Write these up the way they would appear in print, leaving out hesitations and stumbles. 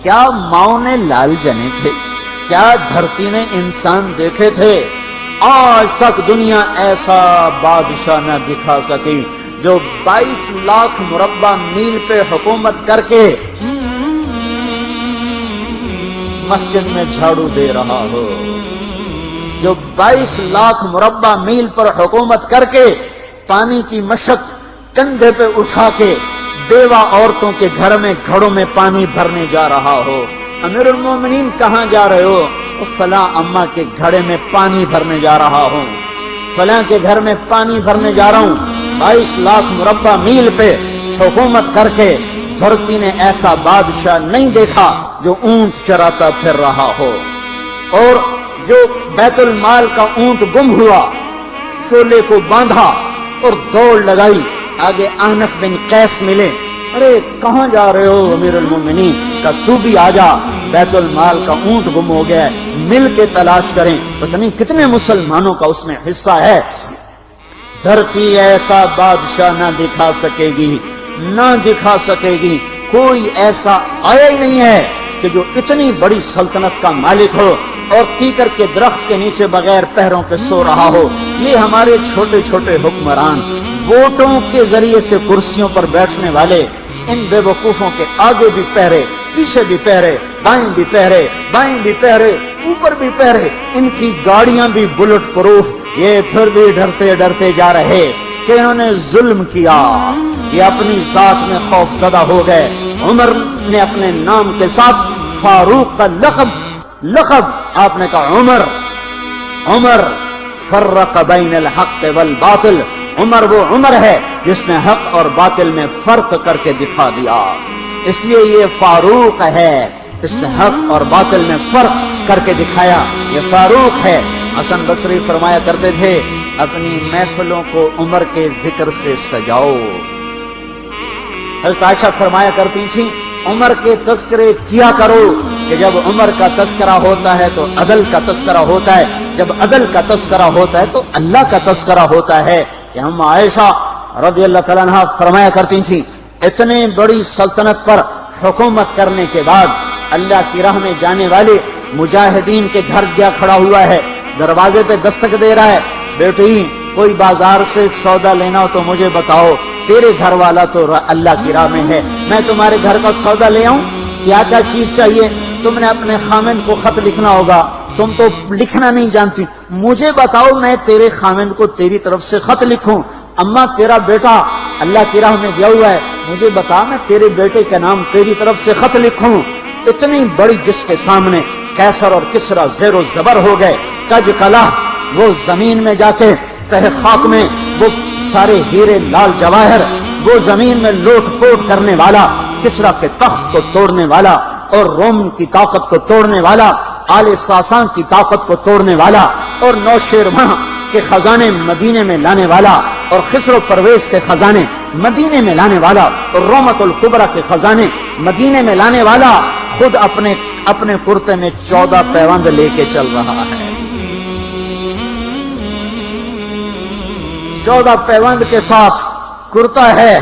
کیا ماؤں نے لال جنے تھے؟ کیا دھرتی نے انسان دیکھے تھے؟ آج تک دنیا ایسا بادشاہ نہ دکھا سکی جو 22 لاکھ مربع میل پہ حکومت کر کے مسجد میں جھاڑو دے رہا ہو، جو 22 لاکھ مربع میل پر حکومت کر کے پانی کی مشق کندھے پہ اٹھا کے بیوہ عورتوں کے گھر میں گھڑوں میں پانی بھرنے جا رہا ہو۔ امیر المومنین کہاں جا رہے ہو؟ فلاں اماں کے گھڑے میں پانی بھرنے جا رہا ہوں، فلاں کے گھر میں پانی بھرنے جا رہا ہوں۔ 22 لاکھ مربع میل پہ حکومت کر کے دھرتی نے ایسا بادشاہ نہیں دیکھا جو اونٹ چراتا پھر رہا ہو، اور جو بیت المال کا اونٹ گم ہوا، چولے کو باندھا اور دوڑ لگائی، آگے احنف بن قیس ملے، ارے کہاں جا رہے ہو امیر المومنین؟ کہ تو بھی آجا، بیت المال کا اونٹ گم ہو گیا ہے، مل کے تلاش کریں۔ پتہ نہیں کتنے مسلمانوں کا اس میں حصہ ہے۔ دھرتی ایسا بادشاہ نہ دکھا سکے گی، نہ دکھا سکے گی، کوئی ایسا آیا ہی نہیں ہے کہ جو اتنی بڑی سلطنت کا مالک ہو اور کیکر کے درخت کے نیچے بغیر پیروں کے سو رہا ہو۔ یہ ہمارے چھوٹے چھوٹے حکمران، ووٹوں کے ذریعے سے کرسیوں پر بیٹھنے والے، ان بے وقوفوں کے آگے بھی پہرے، پیچھے بھی پہرے، دائیں بھی پہرے، بائیں بھی پہرے، اوپر بھی پہرے، ان کی گاڑیاں بھی بلٹ پروف، یہ پھر بھی ڈرتے ڈرتے جا رہے کہ انہوں نے ظلم کیا، یہ اپنی ذات میں خوف زدہ ہو گئے۔ عمر نے اپنے نام کے ساتھ فاروق کا لقب آپ نے کہا عمر فرق بین الحق والباطل، عمر وہ عمر ہے جس نے حق اور باطل میں فرق کر کے دکھا دیا، اس لیے یہ فاروق ہے، اس نے حق اور باطل میں فرق کر کے دکھایا، یہ فاروق ہے۔ حسن بصری فرمایا کرتے تھے اپنی محفلوں کو عمر کے ذکر سے سجاؤ۔ حضرت عائشہ فرمایا کرتی تھی عمر کے تذکرے کیا کرو کہ جب عمر کا تذکرہ ہوتا ہے تو عدل کا تذکرہ ہوتا ہے، جب عدل کا تذکرہ ہوتا ہے تو اللہ کا تذکرہ ہوتا ہے۔ کہ ہم عائشہ رضی اللہ تعالیٰ عنہ فرمایا کرتی تھیں اتنے بڑی سلطنت پر حکومت کرنے کے بعد اللہ کی راہ میں جانے والے مجاہدین کے گھر گیا کھڑا ہوا ہے، دروازے پہ دستک دے رہا ہے، بیٹی کوئی بازار سے سودا لینا ہو تو مجھے بتاؤ، تیرے گھر والا تو اللہ کی راہ میں ہے، میں تمہارے گھر کا سودا لے آؤں، کیا کیا چیز چاہیے؟ تم نے اپنے خامند کو خط لکھنا ہوگا، تم تو لکھنا نہیں جانتی، مجھے بتاؤ میں تیرے خامند کو تیری طرف سے خط لکھوں۔ اما تیرا بیٹا اللہ کی راہ میں گیا ہوا ہے، مجھے بتا میں تیرے بیٹے کا نام تیری طرف سے خط لکھوں۔ اتنی بڑی جس کے سامنے قیصر اور کسرا زیر و زبر ہو گئے، کج کلا، وہ زمین میں جا کے تہ خاک میں وہ سارے ہیرے لال جواہر، وہ زمین میں لوٹ پوٹ کرنے والا، کسرا کے تخت کو توڑنے والا اور روم کی طاقت کو توڑنے والا، آل ساسان کی طاقت کو توڑنے والا اور نوشیروان کے خزانے مدینے میں لانے والا اور خسرو پرویز کے خزانے مدینے میں لانے والا اور رومت الکبرا کے خزانے مدینے میں لانے والا خود اپنے کرتے میں 14 پیوند لے کے چل رہا ہے۔ 14 پیوند کے ساتھ کرتا ہے،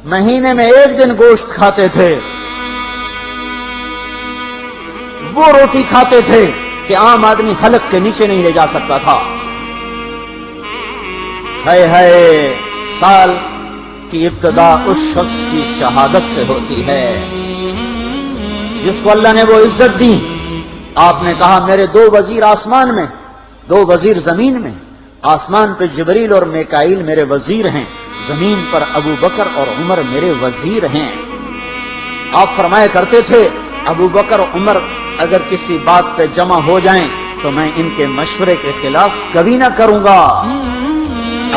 مہینے میں 1 دن گوشت کھاتے تھے، وہ روٹی کھاتے تھے کہ عام آدمی حلق کے نیچے نہیں لے جا سکتا تھا۔ ہے سال کی ابتدا اس شخص کی شہادت سے ہوتی ہے جس کو اللہ نے وہ عزت دی۔ آپ نے کہا میرے 2 وزیر آسمان میں، 2 وزیر زمین میں، آسمان پہ جبریل اور میکائیل میرے وزیر ہیں، زمین پر ابو بکر اور عمر میرے وزیر ہیں۔ آپ فرمایا کرتے تھے ابو بکر اور عمر اگر کسی بات پہ جمع ہو جائیں تو میں ان کے مشورے کے خلاف کبھی نہ کروں گا۔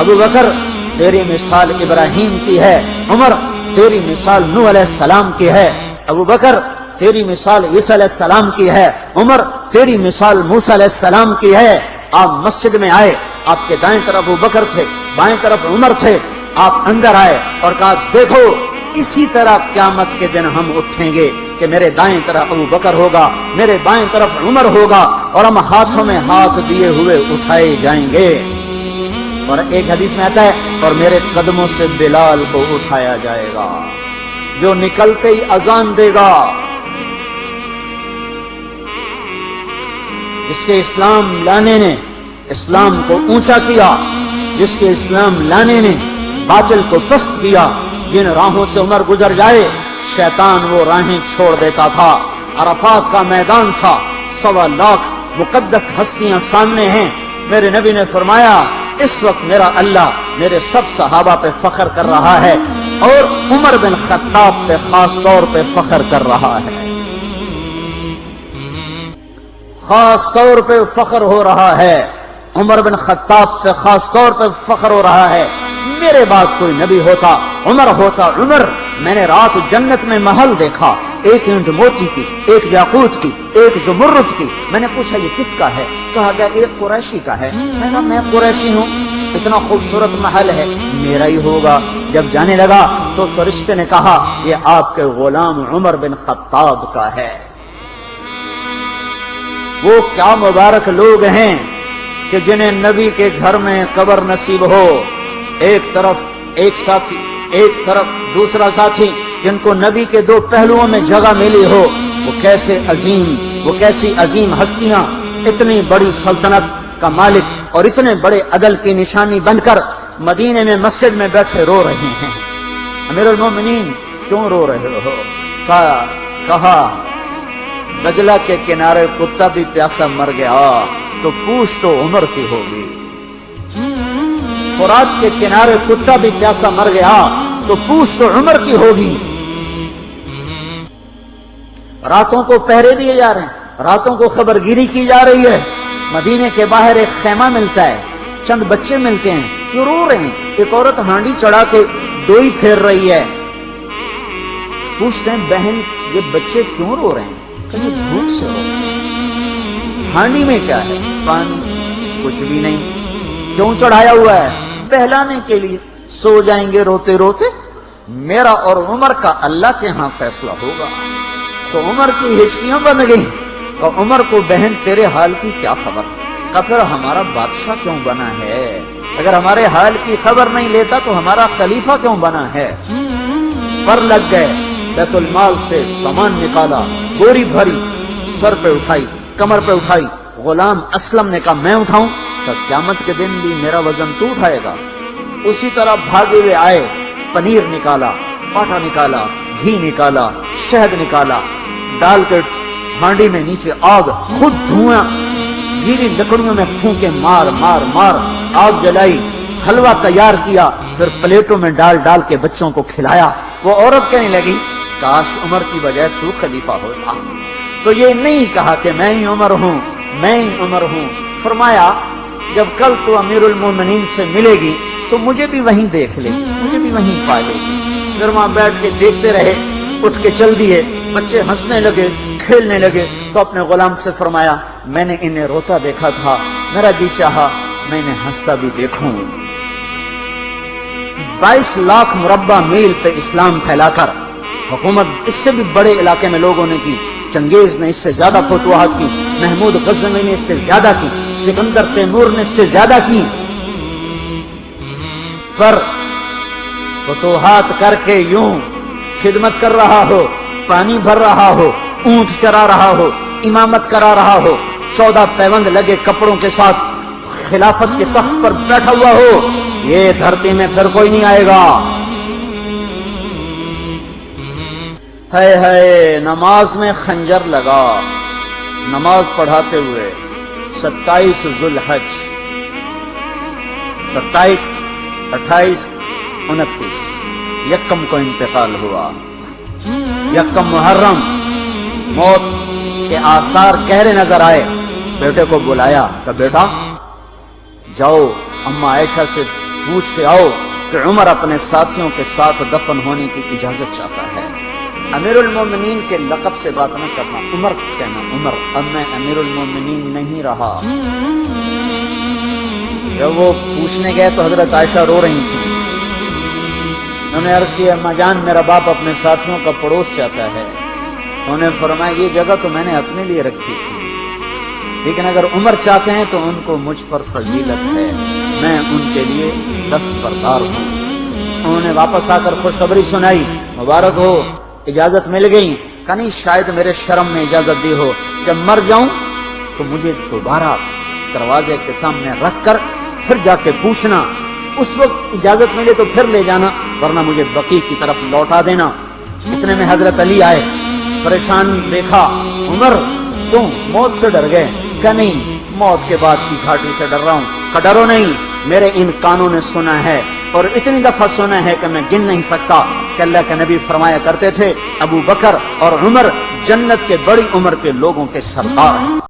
ابو بکر تیری مثال ابراہیم کی ہے، عمر تیری مثال نوح علیہ السلام کی ہے، ابو بکر تیری مثال عیسیٰ علیہ السلام کی ہے، عمر تیری مثال موسیٰ علیہ السلام کی ہے۔ آپ مسجد میں آئے، آپ کے دائیں طرف ابو بکر تھے، بائیں طرف عمر تھے، آپ اندر آئے اور کہا دیکھو اسی طرح قیامت کے دن ہم اٹھیں گے کہ میرے دائیں طرف ابو بکر ہوگا، میرے بائیں طرف عمر ہوگا اور ہم ہاتھوں میں ہاتھ دیے ہوئے اٹھائے جائیں گے۔ اور ایک حدیث میں آتا ہے اور میرے قدموں سے بلال کو اٹھایا جائے گا، جو نکلتے ہی اذان دے گا جس کے اسلام لانے نے اسلام کو اونچا کیا، جس کے اسلام لانے نے باطل کو پست کیا، جن راہوں سے عمر گزر جائے شیطان وہ راہیں چھوڑ دیتا تھا۔ عرفات کا میدان تھا، 1.25 لاکھ مقدس ہستیاں سامنے ہیں۔ میرے نبی نے فرمایا اس وقت میرا اللہ میرے سب صحابہ پہ فخر کر رہا ہے اور عمر بن خطاب پہ خاص طور پہ فخر کر رہا ہے، خاص طور پہ فخر ہو رہا ہے، عمر بن خطاب پہ خاص طور پہ فخر ہو رہا ہے۔ میرے بعد کوئی نبی ہوتا عمر ہوتا۔ عمر، میں نے رات جنت میں محل دیکھا، ایک اینٹ موتی کی، ایک یاقوت کی، ایک زمرد کی۔ میں نے پوچھا یہ کس کا ہے؟ کہا گیا ایک قریشی کا ہے۔ میں کہا میں قریشی ہوں، اتنا خوبصورت محل ہے، میرا ہی ہوگا۔ جب جانے لگا تو فرشتے نے کہا یہ آپ کے غلام عمر بن خطاب کا ہے۔ وہ کیا مبارک لوگ ہیں کہ جنہیں نبی کے گھر میں قبر نصیب ہو، ایک طرف ایک ساتھی، ایک طرف دوسرا ساتھی، جن کو نبی کے دو پہلوؤں میں جگہ ملی ہو۔ وہ کیسی عظیم ہستیاں اتنی بڑی سلطنت کا مالک اور اتنے بڑے عدل کی نشانی بن کر مدینے میں مسجد میں بیٹھے رو رہے ہیں۔ امیر المومنین کیوں رو رہے ہو؟ کہا دجلہ کے کنارے کتا بھی پیاسا مر گیا تو پوچھ تو عمر کی ہوگی، فرات کے کنارے کتا بھی پیاسا مر گیا تو پوچھ تو عمر کی ہوگی۔ راتوں کو پہرے دیے جا رہے ہیں، راتوں کو خبرگیری کی جا رہی ہے۔ مدینے کے باہر ایک خیمہ ملتا ہے، چند بچے ملتے ہیں جو رو رہے ہیں۔ ایک عورت ہانڈی چڑھا کے ڈوئی پھیر رہی ہے۔ پوچھتے ہیں بہن یہ بچے کیوں رو رہے ہیں؟ کہ یہ بھوک سے رو رہے ہیں۔ ہانڈی میں کیا ہے؟ پانی، کچھ بھی نہیں۔ کیوں چڑھایا ہوا ہے؟ بہلانے کے لیے۔ سو جائیں گے روتے روتے، میرا اور عمر کا اللہ کے ہاں فیصلہ ہوگا۔ تو عمر کی ہچکیاں بن گئی۔ اور عمر کو بہن تیرے حال کی کیا خبر؟ کہ پھر ہمارا بادشاہ کیوں بنا ہے؟ اگر ہمارے حال کی خبر نہیں لیتا تو ہمارا خلیفہ کیوں بنا ہے؟ پر لگ گئے، بیت المال سے سامان نکالا، بوری بھری، سر پہ اٹھائی، کمر پہ اٹھائی۔ غلام اسلم نے کہا میں اٹھاؤں؟ کہ قیامت کے دن بھی میرا وزن تو اٹھائے گا۔ اسی طرح بھاگے ہوئے آئے، پنیر نکالا، پاٹا نکالا، گھی نکالا، شہد نکالا، ڈال کے ہانڈی میں نیچے آگ، خود دھواں، گیلی لکڑیوں میں پھونکے مار مار مار آگ جلائی، حلوہ تیار کیا، پھر پلیٹوں میں ڈال ڈال کے بچوں کو کھلایا۔ وہ عورت کہنے لگی کاش عمر کی بجائے تو خلیفہ ہوتا۔ تو یہ نہیں کہا کہ میں ہی عمر ہوں، میں ہی عمر ہوں۔ فرمایا جب کل تو امیر المومنین سے ملے گی تو مجھے بھی وہیں دیکھ لے، مجھے بھی وہیں پا لے گی۔ پھر وہاں بیٹھ کے دیکھتے رہے، اٹھ کے چل دیے۔ بچے ہنسنے لگے، کھیلنے لگے تو اپنے غلام سے فرمایا میں نے انہیں روتا دیکھا تھا، میرا جی چاہا میں انہیں ہنستا بھی دیکھوں۔ 22 لاکھ مربع میل پہ اسلام پھیلا کر حکومت اس سے بھی بڑے علاقے میں لوگوں نے کی۔ چنگیز نے اس سے زیادہ فتوحات کی، محمود غزنوی نے اس سے زیادہ کی، سکندر تیمور نے اس سے زیادہ کی۔ پر فتوحات کر کے یوں خدمت کر رہا ہو، پانی بھر رہا ہو، اونٹ چرا رہا ہو، امامت کرا رہا ہو، 14 پیوند لگے کپڑوں کے ساتھ خلافت کے تخت پر بیٹھا ہوا ہو، یہ دھرتی میں پھر کوئی نہیں آئے گا۔ ہے نماز میں خنجر لگا، نماز پڑھاتے ہوئے 27 ذوالحج، 27، 28، 29 یکم کو انتقال ہوا۔ یکم محرم موت کے آثار گہرے نظر آئے۔ بیٹے کو بلایا کہ بیٹا جاؤ اما عائشہ سے پوچھ کے آؤ کہ عمر اپنے ساتھیوں کے ساتھ دفن ہونے کی اجازت چاہتا ہے۔ امیر المومنین کے لقب سے بات نہ کرنا، عمر کہنا، عمر، اب میں امیر المومنین نہیں رہا۔ جب وہ پوچھنے گئے تو حضرت عائشہ رو رہی تھی۔ انہوں نے عرض کیا اما جان میرا باپ اپنے ساتھیوں کا پڑوس چاہتا ہے۔ انہوں نے فرمایا یہ جگہ تو میں نے اپنے لیے رکھی تھی، لیکن اگر عمر چاہتے ہیں تو ان کو مجھ پر فضیلت ہے، میں ان کے لیے دستبردار ہوں۔ انہوں نے واپس آ کر خوشخبری سنائی، مبارک ہو اجازت مل گئی۔ کہ نہیں شاید میرے شرم میں اجازت دی ہو، جب مر جاؤں تو مجھے دوبارہ دروازے کے سامنے رکھ کر پھر جا کے پوچھنا، اس وقت اجازت ملے تو پھر لے جانا، ورنہ مجھے بقیع کی طرف لوٹا دینا۔ اتنے میں حضرت علی آئے، پریشان دیکھا، عمر کیوں موت سے ڈر گئے؟ کہ نہیں، موت کے بعد کی گھاٹی سے ڈر رہا ہوں۔ کہ ڈرو نہیں، میرے ان کانوں نے سنا ہے اور اتنی دفعہ سنا ہے کہ میں گن نہیں سکتا کہ اللہ کے نبی فرمایا کرتے تھے ابو بکر اور عمر جنت کے بڑی عمر کے لوگوں کے سردار ہیں۔